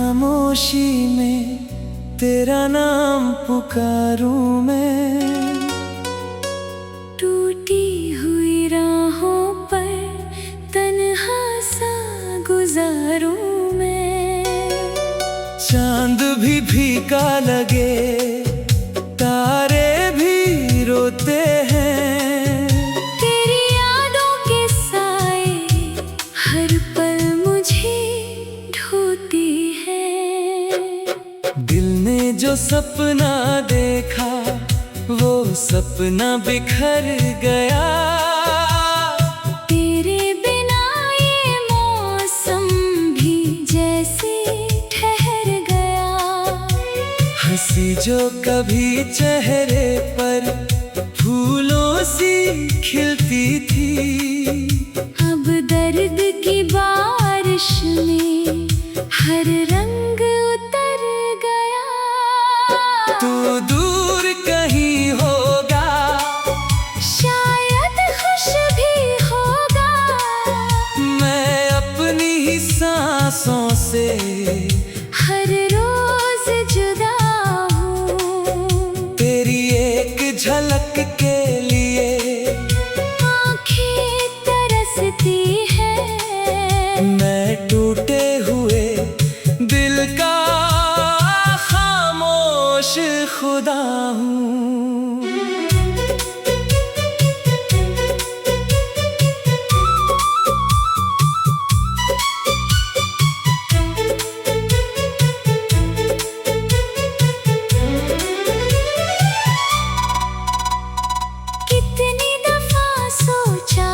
खामोशी में तेरा नाम पुकारूं मैं। टूटी हुई राहों पर तन्हा सा गुजारूं मैं। चांद भी फीका लगे, तारे भी रोते हैं। तेरी यादों के साए हर पल मुझे ढोते हैं। दिल ने जो सपना देखा वो सपना बिखर गया। तेरे बिना ये मौसम भी जैसे ठहर गया। हंसी जो कभी चेहरे पर फूलों सी खिलती थी, अब दर्द की बारिश में हर रंग उतर गया। तू दूर कहीं होगा, शायद खुश भी होगा। मैं अपनी ही सांसों से हर रोज जुदा हूँ। तेरी एक झलक के लिए आँखें तरसती है। मैं टूटे हुए दिल का खामोश खुदा हूँ। कितनी दफा सोचा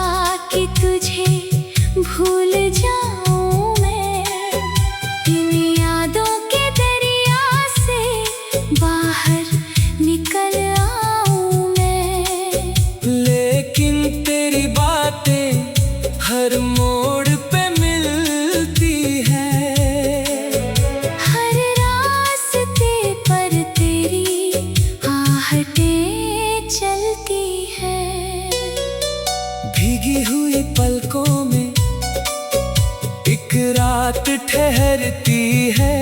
कि तुझे भूल जाऊं मैं। इन यादों के दरिया से बाहर निकल आऊं मैं। लेकिन तेरी बातें हर मोड़ पे मिलती हैं। हर रास्ते पर तेरी आहटें चलती हैं। भीगी हुई पलकों में एक रात ठहरती है।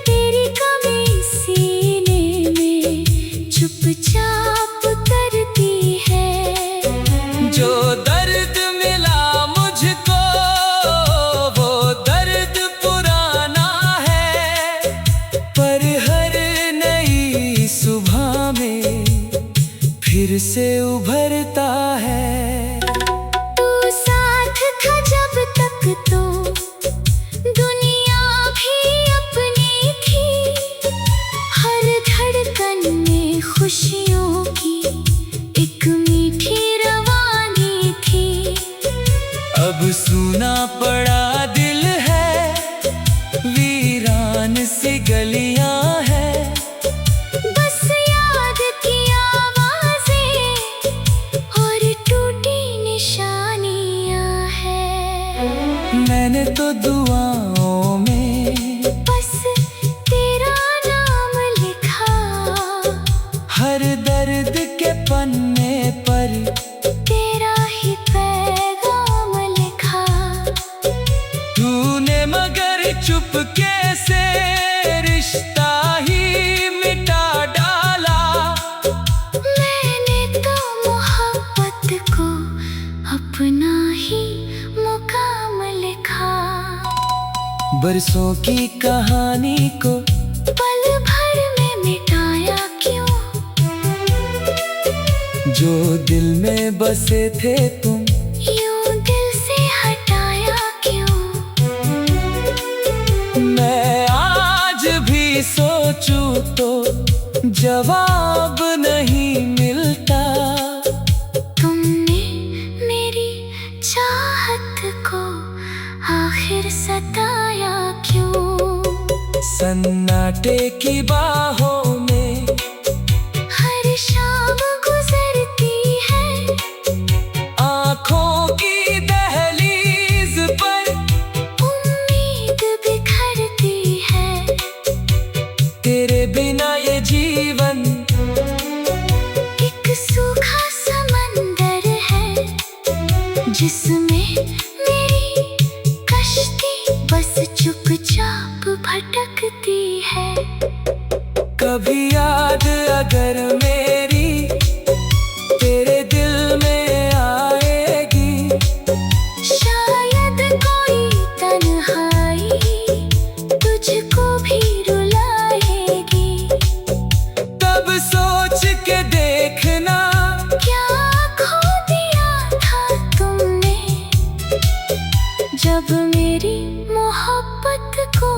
तेरी कमी सीने में चुपचाप उतरती है। जो दर्द मिला मुझको वो दर्द पुराना है, पर हर नई सुबह में फिर से उभरता है। तू साथ था जब तक तो दुनिया भी अपनी थी। हर धड़कन में खुशियों की एक मीठी रवानी थी। अब सूना पड़ा दिल है, वीरान सी गलियां हैं। बस याद की आवाजें और टूटी निशानियां हैं। मैंने तो दुआओं में बस तेरा नाम लिखा। हर दर्द के पन्ने पर तेरा ही पैगाम लिखा। तूने मगर चुपके से रिश्ता ही मिटा डाला। मैंने तो मोहब्बत को अपना ही मुकाम लिखा। बरसों की कहानी को पल भर में मिटाया क्यों। जो दिल में बसे थे तुम यूं दिल से हटाया क्यों। मैं आज भी सोचूं तो जवाब नहीं मिलता। तुमने मेरी चाहत को आखिर सताया क्यों। सन्नाटे की बाहों में हर शाम गुजरती है। आँखों की दहलीज पर उम्मीद बिखरती है। तेरे बिना ये जीवन एक सूखा समंदर है, जिसमें मेरी कश्ती बस चुपचाप भटकती है। कभी याद अगर मेरी तेरे दिल में आएगी, शायद कोई तन्हाई तुझको भी रुलाएगी। तब सोच के देखना क्या खो दिया था तुमने, जब मेरी मोहब्बत को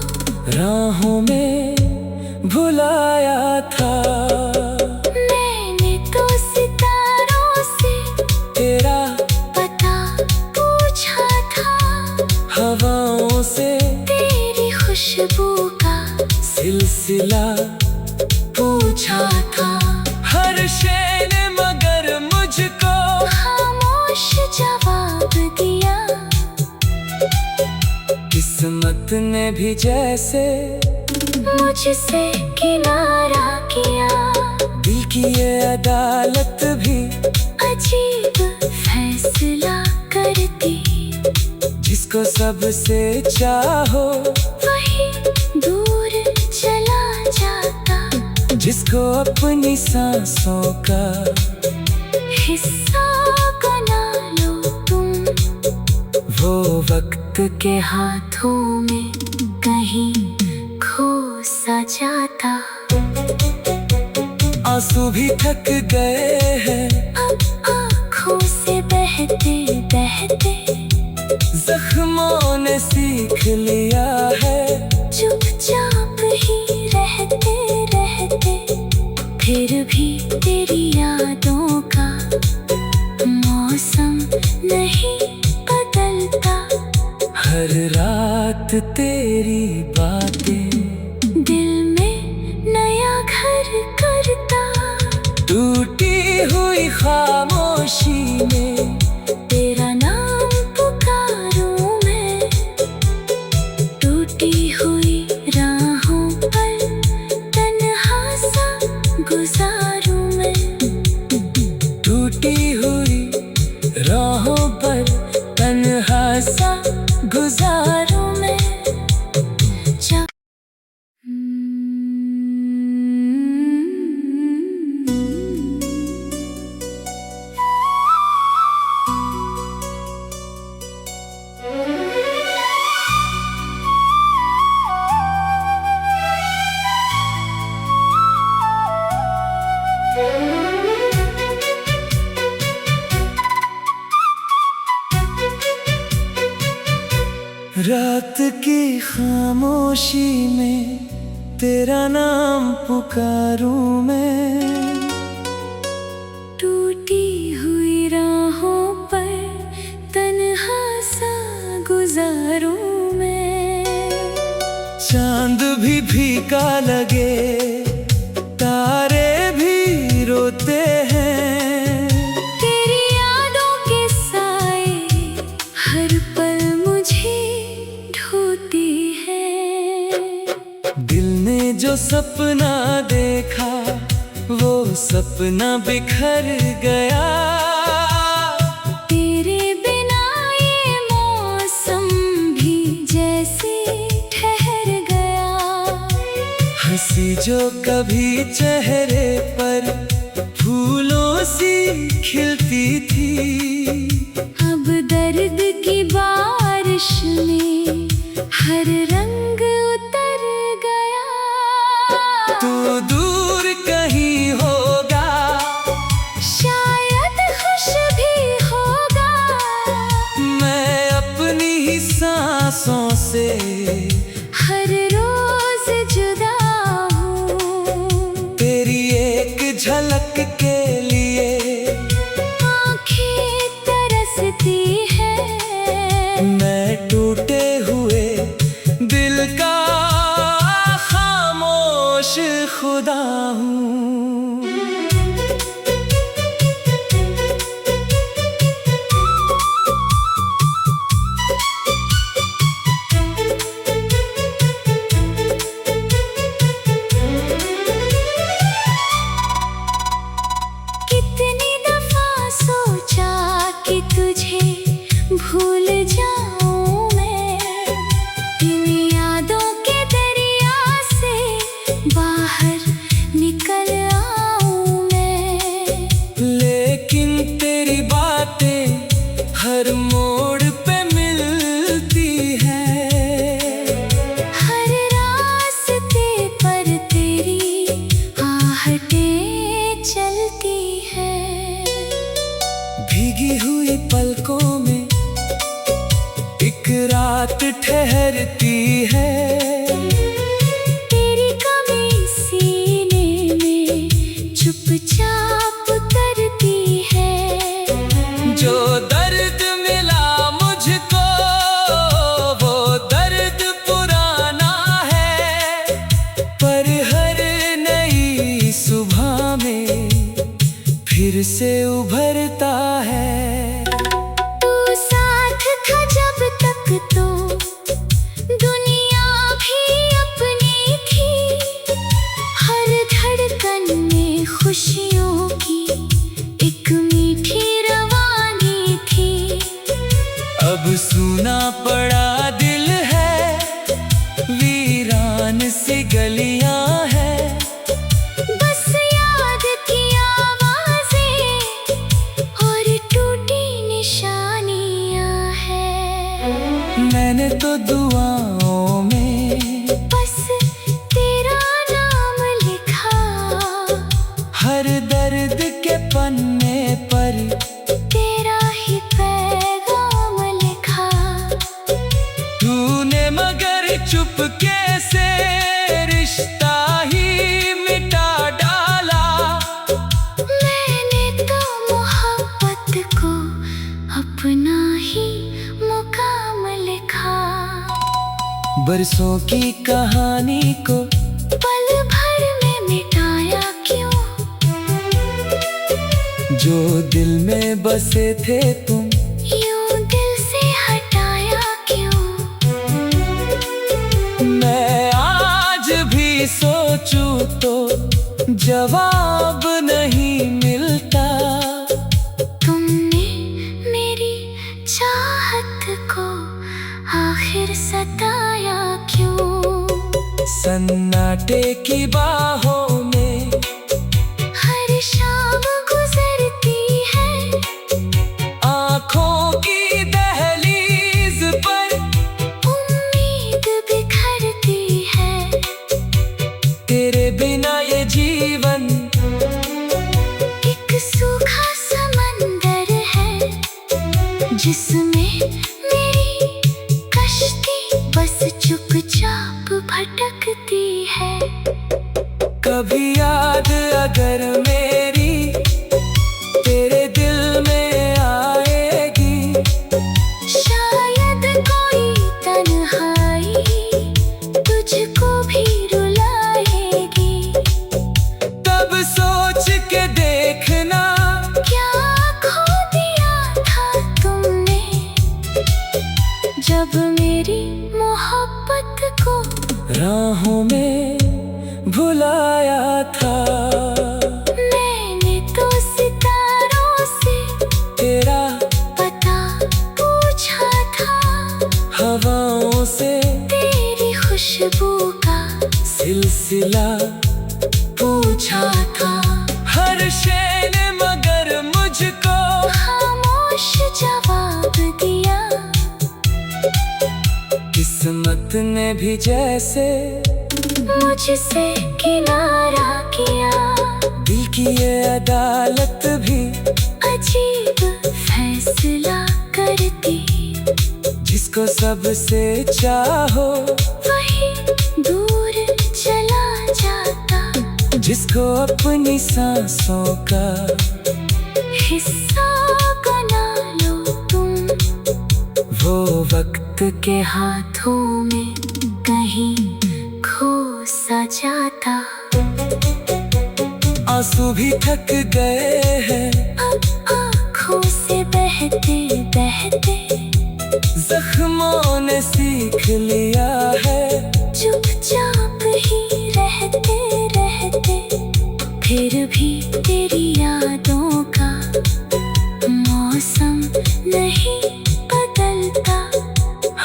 राहों में भुलाया था। मैंने तो सितारों से तेरा पता पूछा था, हवाओं से तेरी खुशबू का सिलसिला पूछा था। हर शय ने मगर मुझको खामोश जवाब दिया। किस्मत ने भी जैसे मुझसे किनारा किया। दिल की ये अदालत भी अजीब फैसला करती, जिसको सबसे चाहो वही दूर चला जाता। जिसको अपनी सांसों का हिस्सा बना लो तुम, वो वक्त के हाथों में कहीं खो सा जाता। आंसू भी थक गए हैं अब आँखों से बहते बहते, जख्मों ने सीख लिया है चुपचाप ही रहते रहते। फिर भी तेरी यादों का मौसम नहीं बदलता। हर रात तेरी बातें दिल में नया घर करता। टूटी हुई खामोशी में तेरा नाम पुकारूं मैं, टूटी हुई राहों पर तन्हा सा गुजारूं मैं। टूटी हुई राहों पर तन्हा सा गुजारूं मैं। रात की खामोशी में तेरा नाम पुकारूं मैं। टूटी हुई राहों पर तन्हा सा गुजारूं मैं। चांद भी फीका लगे, तारे भी रोते हैं, तेरी यादों के साए हर पल मुझे ढोती है। दिल ने जो सपना देखा वो सपना बिखर गया। तेरे बिना ये मौसम भी जैसे ठहर गया। हंसी जो कभी चेहरे पर फूलों सी खिलती थी, अब दर्द की बारिश में हर रंग उतर गया। तू दूर कहीं होगा, शायद खुश भी होगा। मैं अपनी ही सांसों से हर रोज जुदा हूँ, तेरी एक झलक के लिए आँखें तरसती है। मैं टूटे हुए दिल का खामोश खुदा हूँ। कितनी दफा सोचा कि तुझे भूल जाऊं मैं, इन यादों के दर बरसों की कहानी को पल भर में मिटाया क्यों? जो दिल में बसे थे तुम यूं दिल से हटाया क्यों? मैं आज भी सोचूं तो जवाब नहीं मिलता। तुमने मेरी चाहत को आखिर सताया क्यों? सन्नाटे की बाहों में हर शाम गुजरती है, आँखों की दहलीज पर उम्मीद बिखरती है। तेरे बिना ये जीवन एक सूखा समंदर है, जिसमें मेरी कश्ती बस चुपचाप भटकती है। कभी याद अगर मेरी तेरे दिल में आएगी, शायद कोई तन्हाई तुझको भी रुलाएगी। तब सोच के देखना क्या खो दिया था तुमने, जब मेरी मोहब्बत को राहों में भुलाया था। मैंने तो सितारों से तेरा पता पूछा था, हवाओं से तेरी खुशबू का सिलसिला पूछा था। हर शय ने मगर मुझको खामोश जवाब दिया। किस्मत ने भी जैसे मुझसे किनारा किया। दिल की ये अदालत भी अजीब फैसला करती, जिसको सबसे चाहो वही दूर चला जाता। जिसको अपनी सांसों का हिस्सा बना लो तुम, वो वक्त के हाथों में कहीं खो सा जाता। आंसू भी थक गए हैं अब आँखों से बहते बहते, जख्मों ने सीख लिया है चुपचाप ही रहते रहते। फिर भी तेरी यादों का मौसम नहीं बदलता।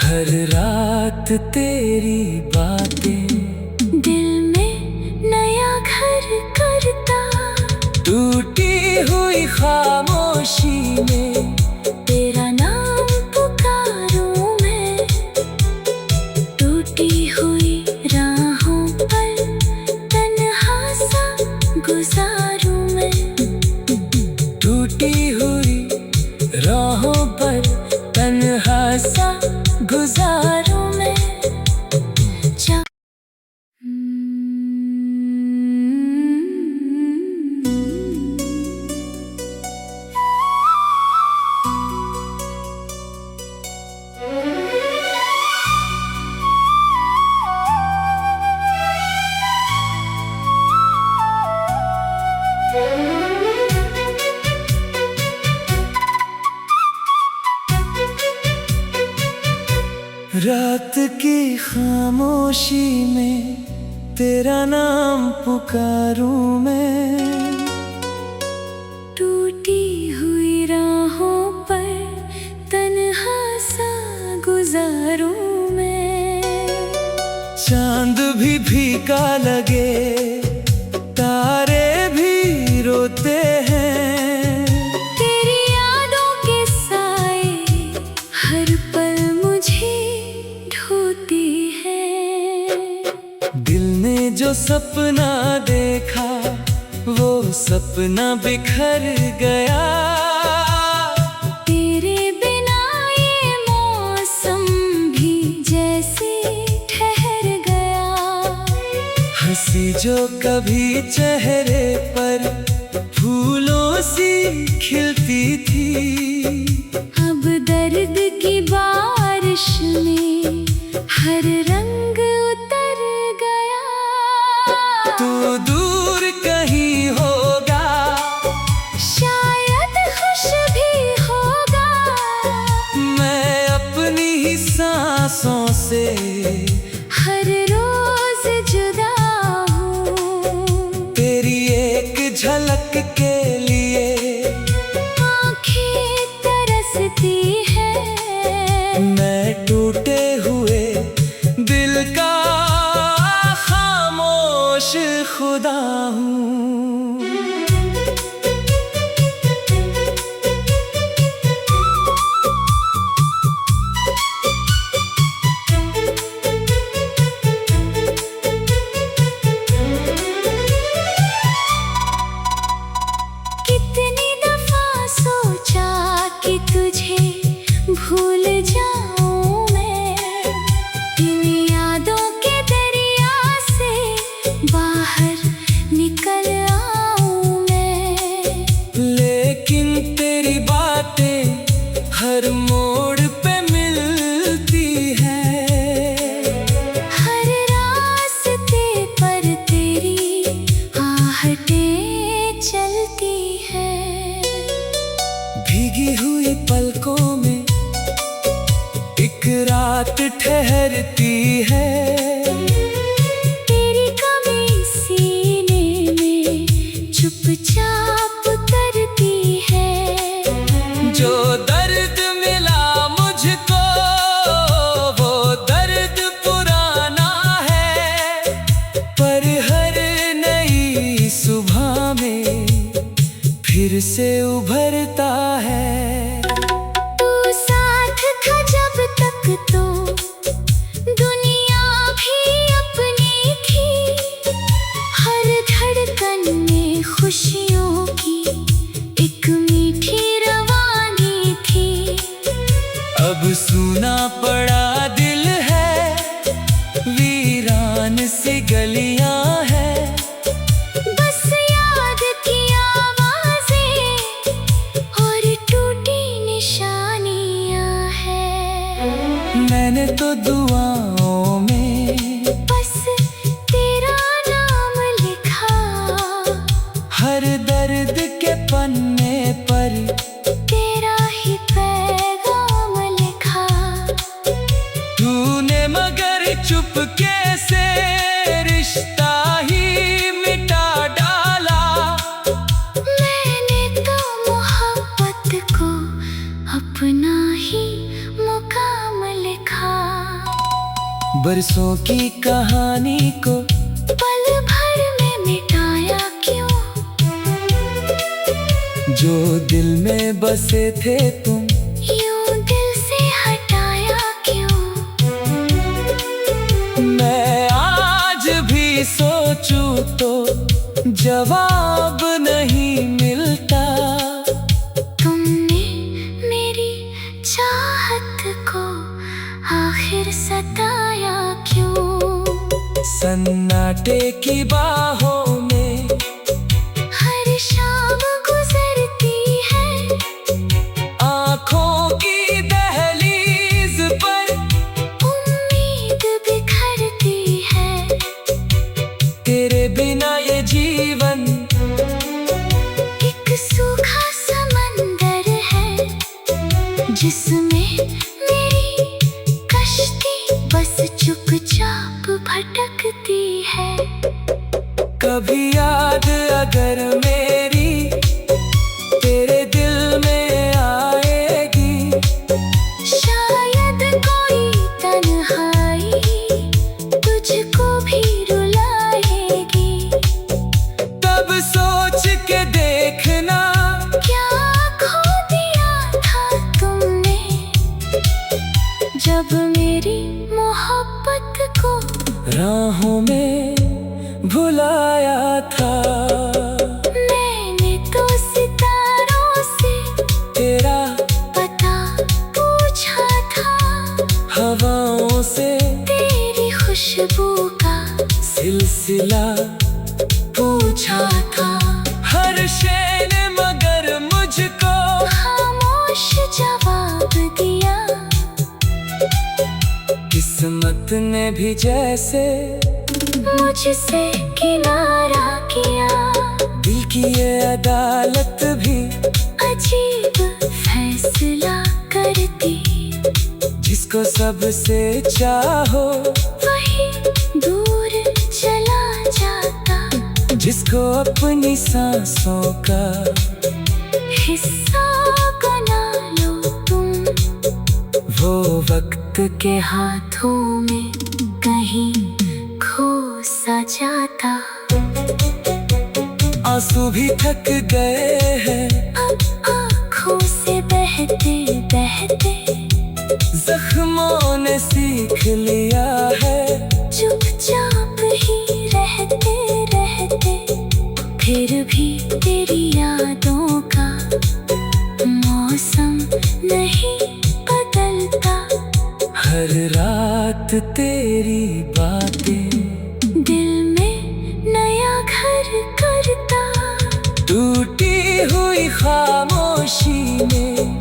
हर रात तेरी बातें दिल में नया घर करता। टूटी हुई खामोशी में तेरा नाम पुकारूं मैं, टूटी हुई राहों पर तन्हा सा गुजारूं मैं। टूटी हुई राहों पर तन्हा सा गुजारूं मैं। रात की खामोशी में तेरा नाम पुकारूं मैं। टूटी हुई राहों पर तन्हा सा गुजारूं मैं। चांद भी फीका लगे, तारे भी रोते हैं, तेरी यादों के साए हर पल मुझे ढोती है। दिल ने जो सपना देखा वो सपना बिखर गया। तेरे बिना ये मौसम भी जैसे ठहर गया। हंसी जो कभी चेहरे पर फूलों सी खिलती थी, अब दर्द की बारिश में हर रंग दूर कहीं होगा, शायद खुश भी होगा। मैं अपनी ही सांसों से हर रोज जुदा हूँ, तेरी एक झलक के लिए आँखें तरसती है। मैं टूटे हुए दिल का खामोश खुदा हूँ। कितनी दफा सोचा कि तुझे भूल जाऊं मैं, इन यादों के दरिया से बाहर निकल आऊं मैं। लेकिन तेरी बातें हर मोड़ पे मिलती हैं, हर रास्ते पर तेरी आहटें चलती है। भीगी हुई पलकों में एक रात ठहरती है, तेरी कमी सीने में चुपचाप करती है। जो दर्द मिला मुझको वो दर्द पुराना है, पर हर नई सुबह में फिर से उभरता है। तू साथ था जब तक तो दुनिया भी अपनी थी, हर धड़कन में खुशियों की एक मीठी रवानी थी। अब सूना पड़ा दिल है, वीरान सी गलियां हैं, बस याद की आवाजें और टूटी निशानियां हैं। मैंने तो दुआओं में बस तेरा नाम लिखा, हर दर्द के पन्ने पर तेरा ही पैगाम लिखा। तूने मगर चुपके से रिश्ता ही मिटा डाला। मैंने तो मोहब्बत को अपना ही मुकाम लिखा। बरसों की कहानी को पल भर में मिटाया क्यों, जो दिल में बसे थे तुम यूं दिल से हटाया क्यों। मैं आज भी सोचूं तो जवाब नहीं मिलता। तुमने मेरी चाहत को आखिर सताया क्यों। सन्नाटे की बाहों में हर शाम गुजरती है, आँखों की दहलीज पर उम्मीद बिखरती है। तेरे बिना ये जीवन एक सूखा समंदर है, जिसमें मेरी कश्ती बस चुपचाप भटकती है। कभी याद अगर मेरी तेरे दिल में आएगी, शायद कोई तन्हाई तुझको भी रुलाएगी। तब सोच के देखना क्या खो दिया था तुमने, जब मेरी मोहब्बत को राहों में भुलाया था। मैंने तो सितारों से तेरा पता पूछा था, हवाओं से तेरी खुशबू का सिलसिला पूछा था। हर शे ने मगर मुझको खामोश जवाब दिया। किस्मत ने भी जैसे मुझसे किनारा किया। दिल की ये अदालत भी अजीब फैसला करती, जिसको सबसे चाहो वही दूर चला जाता। जिसको अपनी सांसों का हिस्सा बना लो तुम, वो वक्त के हाथों में कहीं खो सा जाता। आंसू भी थक गए हैं अब आँखों से बहते बहते, जख्मों ने सीख लिया है चुपचाप ही रहते रहते। फिर भी तेरी यादों का मौसम नहीं बदलता। हर रात तेरी बातें दिल में नया घर करता। टूटी हुई खामोशी में